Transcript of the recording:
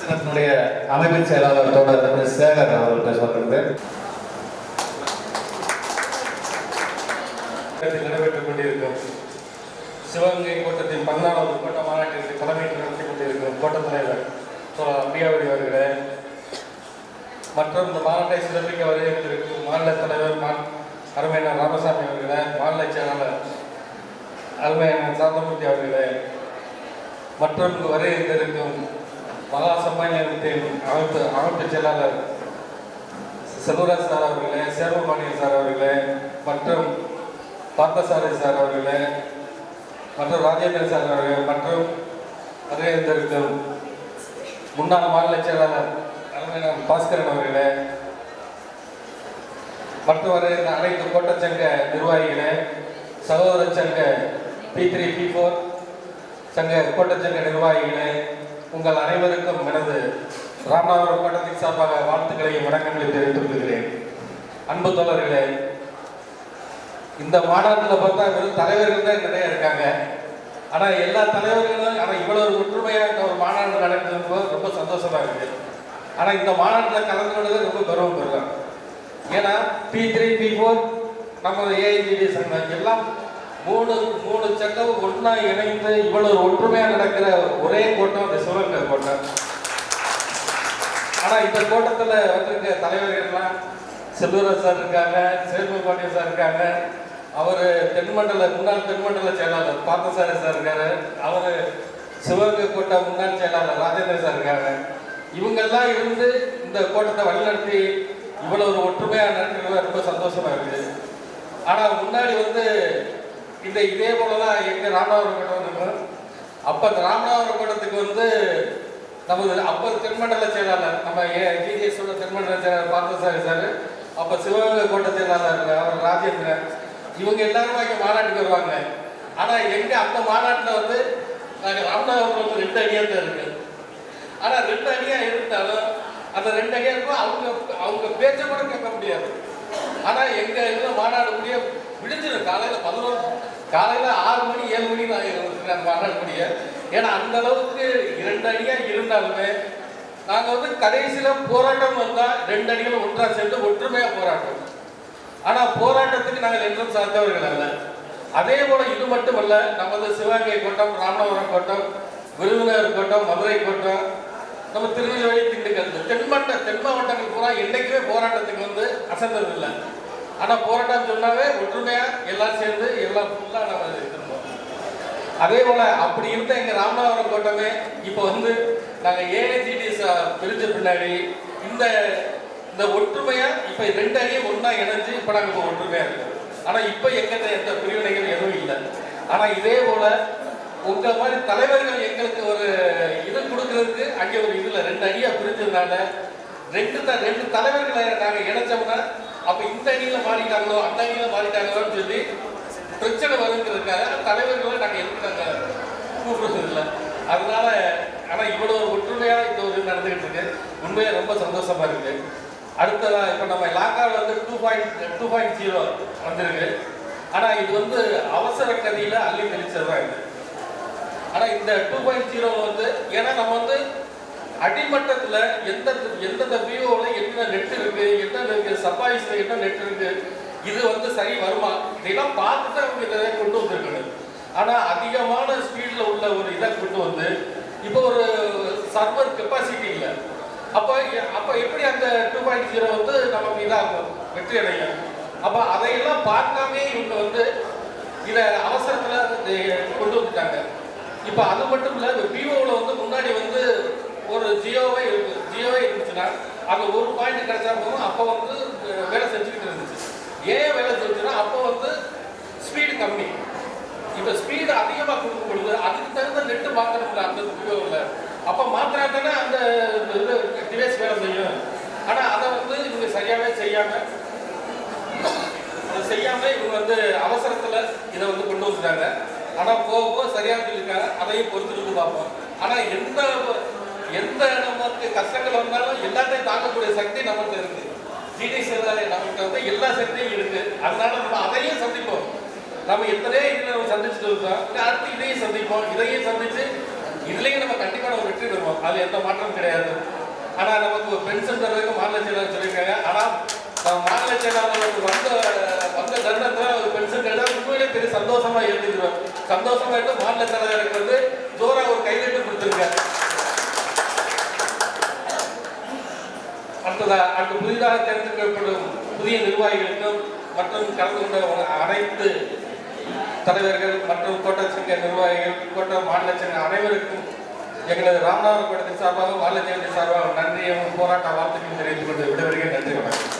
சங்கத்தினுடைய அமைப்பின் செயலாளர் தோழர் சேகர் அவர்கள் பேசுவார்கள். நடைபெற்றுக் கொண்டிருக்கும் சிவகங்கை கோட்டத்தின் 14வது கோட்ட மாநாட்டிற்கு தலைமையில் நடத்தி கொண்டிருக்கும் கோட்ட தலைவர் பிரியாவதி அவர்களே மற்றும் இந்த மாநாட்டை சிறப்பிக்க வருகின்றிருக்கும் மாநில தலைவர் அருமையான ராமசாமி அவர்களே, மாநில செயலாளர் அருமையான சாந்தமூர்த்தி அவர்களே மற்றும் இங்கு வருகின்றிருக்கும் மகா சம்மேளனத்தின் அமைப்பு செயலாளர் செல்வராஜ் சார் அவர்களே, சேர்வபாண்டியன் சார் அவர்களே மற்றும் பார்த்தசாரி சார் அவர்களே மற்றும் ராஜேந்திரன் சார் அவர்கள் மற்றும் வருகின்றிருக்கும் முன்னாள் மாநில செயலாளர் பாஸ்கரன் அவர்களே மற்றும் வருகின்ற அனைத்து கோட்டச்சங்க நிர்வாகிகளே, சகோதர சங்க P3 P4 சங்க கோட்டச்சங்க நிர்வாகிகளே, உங்கள் அனைவருக்கும் எனது ராமநாதபுரம் கோட்டத்தின் சார்பாக வாழ்த்துக்களையும் வணக்கங்களை தெரிவித்துக் கொள்கிறேன். அன்பு தோழர்களே, இந்த மாநாட்டில் பார்த்தா வெறும் தலைவர்கள் தான் நிறைய இருக்காங்க. ஆனால் எல்லா தலைவர்களும் இவ்வளவு ஒற்றுமையாக ஒரு மாநாடு நடக்குது ரொம்ப சந்தோஷமா இருக்கு. ஆனால் இந்த மாநாட்டில் கலந்து கொண்டது ரொம்ப கௌரவம் பெறலாம். ஏன்னா P3 P4 நம்ம AIGD சங்கம் எல்லாம் மூணு சங்கம் ஒன்றா இணைந்து இவ்வளவு ஒற்றுமையாக நடக்கிற ஒரே கோட்டம் இந்த சிவகங்கை கோட்டம். ஆனால் இந்த கோட்டத்தில் வந்திருக்க தலைவர்கள்லாம் செல்வராஜ் சார் இருக்காங்க, சேர்வபாண்டியன் சார் இருக்காங்க, அவர் முன்னாள் தென்மண்டல செயலாளர் பார்த்தசாரி சார் இருக்காரு, அவர் சிவகங்கை கோட்டை முன்னாள் செயலாளர் ராஜேந்திரன் சார் இருக்காங்க. இவங்கெல்லாம் இருந்து இந்த கோட்டத்தை வழிநடத்தி இவ்வளவு ஒரு ஒற்றுமையாக நடக்கிறது ரொம்ப சந்தோஷமா இருக்குது. ஆனால் முன்னாடி இதே போலதான் எங்க ராமநாதபுரம் கோட்டம் இருக்கும். அப்ப அந்த ராமநாதபுரம் கோட்டத்துக்கு நமது அப்ப தென்மண்டல செயலாளர் நம்ம GDS தென்மண்டல செயலாளர் பார்த்தசாரி சார், அப்ப சிவகங்கை கோட்டை செயலாளர் அவர் ராஜேந்திரன், இவங்க எல்லாரும் இங்க மாநாட்டுக்கு வருவாங்க. ஆனா எங்க அந்த மாநாட்டில் ராமநாதபுரம் 2 அணியா தான் இருக்கு. ஆனா 2 அணியா இருந்தாலும் அந்த 2 அணியா இருக்கும் அவங்க பேச்ச கூட கேட்க முடியாது. ஆனா எங்க இதுல மாநாடு முடிய விடிஞ்சிடும் காலையில 6 மணி 7 மணி நான் மாநாடு முடிய. ஏன்னா அந்த அளவுக்கு 2 அணியா இருந்தாலுமே நாங்க கடைசியில போராட்டம் வந்தா 2 அணிகளும் ஒன்றா சேர்ந்து ஒற்றுமையா போராட்டம். ஆனா போராட்டத்துக்கு நாங்கள் என்றும் சார்ந்தவர்கள் அல்ல. அதே போல இது மட்டுமல்ல, நமது சிவகங்கை கோட்டம், ராமநாதபுரம் கோட்டம், விருதுநகர் கோட்டம், மதுரை கோட்டம், நம்ம திருநெல்வேலி, திண்டுக்கல், தென் மாவட்டங்கள் பூரா என்னைக்குமே போராட்டத்துக்கு அசந்தது இல்லை. ஆனா போராட்டம் சொன்னாவே ஒற்றுமையா எல்லாம் சேர்ந்து எல்லாம் ஃபுல்லா நம்ம இருந்தோம். அதே போல அப்படி இருந்த எங்க ராமநாதபுரம் கோட்டமே இப்ப நாங்க AIGD பிரிஞ்ச பின்னாடி இந்த ஒற்றுமையா இப்ப 2 அணியும் ஒன்னா இணைஞ்சு இப்ப நாங்க ஒற்றுமையா இருக்கோம். ஆனா இப்ப எங்கிட்ட எந்த பிரிவினைகள் எதுவும் இல்லை. ஆனா இதே போல உங்க மாதிரி தலைவர்கள் எங்களுக்கு ஒரு இது கொடுக்கறதுக்கு அங்கே ஒரு இதுல 2 அணியா பிரிஞ்சதுனால 2 தலைவர்களை நாங்க இணைச்சோம்னா அப்ப இந்த அணியில மாறிட்டாங்களோ அந்த அணியில மாறிட்டாங்களோன்னு சொல்லி பிரச்சனை வருங்கிறதுக்காக தலைவர்களை நாங்க எதுக்கு நாங்க கூப்பிடுறது இல்லை. அதனால ஆனா இவ்வளவு ஒரு ஒற்றுமையா இந்த ஒரு நடந்துகிட்டு இருக்கு. உண்மையா ரொம்ப சந்தோஷமா இருக்கு. அடுத்ததா இப்ப நம்ம லாக்கால் 2.0 வந்திருக்கு. ஆனா இது அவசர கதியில அள்ளி தெளிச்சதுதான் இது. ஆனா இந்த 2.0 ஏன்னா நம்ம அடிமட்டத்துல எந்தெந்த வியூல என்ன நெட் இருக்கு, என்ன இருக்கு, சப்பாயிஸ்ல என்ன நெட் இருக்கு, இது சரி வருமா, இதெல்லாம் பார்த்துட்டு அவங்க இதை கொண்டு வந்திருக்கணும். ஆனா அதிகமான ஸ்பீட்ல உள்ள ஒரு இதை கொண்டு இப்போ ஒரு சர்வர் கெப்பாசிட்டி இல்லை. அப்ப எப்படி அந்த 2.0 நமக்கு இதாகும், வெற்றி அடையும். அப்ப அதையெல்லாம் பார்க்காமே இவங்க இதை அவசரத்துல கொண்டு வந்துட்டாங்க. இப்ப அது மட்டும் இல்ல, விவோவில் முன்னாடி ஒரு ஜியோவே இருந்துச்சுன்னா அங்க ஒரு பாயிண்ட் கிடைச்சா போதும். அப்போ வேலை செஞ்சுக்கிட்டு இருந்துச்சு. ஏன் வேலை செஞ்சுன்னா அப்போ ஸ்பீடு கம்மி. இப்ப ஸ்பீடு அதிகமாக கொடுக்கும் பொழுது அதுக்கு தகுந்த நெட்டு மாற்றணும்ல அந்த விவோவில். அப்ப மாத்தினா தானே அந்த டிவைஸ் வேலை செய்யும். ஆனா அதை இவங்க சரியாவே செய்யாம இவங்க அவசரத்துல இதை கொண்டு வந்துட்டாங்க. ஆனா போக சரியா சொல்லியிருக்காங்க, அதையும் பொறுத்துட்டு பார்ப்போம். ஆனா எந்த நமக்கு கஷ்டங்கள் வந்தாலும் எல்லாத்தையும் தாக்கக்கூடிய சக்தி நமக்கு இருக்கு. GDS நமக்கு எல்லா சக்தியும் இருக்கு. அதனால நம்ம அதையும் சந்திப்போம். நம்ம எத்தனையோ இதுல சந்திச்சுட்டு இருக்கோம். அடுத்து இதையும் சந்திப்போம். இதையும் சந்திச்சு இதுலேயும் நம்ம கண்டிப்பாக ஒரு வெற்றி பெறுவோம், அது எந்த மாற்றமும் கிடையாது. ஆனால் நமக்கு பென்ஷன் தர்றதுக்கு மாநில செயலாளர் சொல்லியிருக்காங்க. ஆனால் மாநில செயலாளர் வந்த தருணத்தில் ஒரு பென்ஷன் கேட்டால் உண்மையிலே பெரிய சந்தோஷமா எழுதிடுவேன். சந்தோஷமா எடுத்து மாநில செயலாளருக்கு வந்து ஜோரா ஒரு கைதட்டு கொடுத்துருக்காரு. அடுத்து புதிதாக தேர்ந்தெடுக்கப்படும் புதிய நிர்வாகிகளுக்கும் மற்றும் கலந்து கொண்ட அனைத்து தலைவர்கள் மற்றும் கோட்டச்சங்க நிர்வாகிகள், கோட்ட மாநில சங்க அனைவருக்கும் எங்களது ராமநாதபுரம் கோட்டத்தின் சார்பாக மாநில செயலத்தின் சார்பாக நன்றியும் போராட்ட வாழ்த்துக்களும் தெரிவித்துக் கொண்டு விடைபெறுகிறேன். நன்றி, வணக்கம்.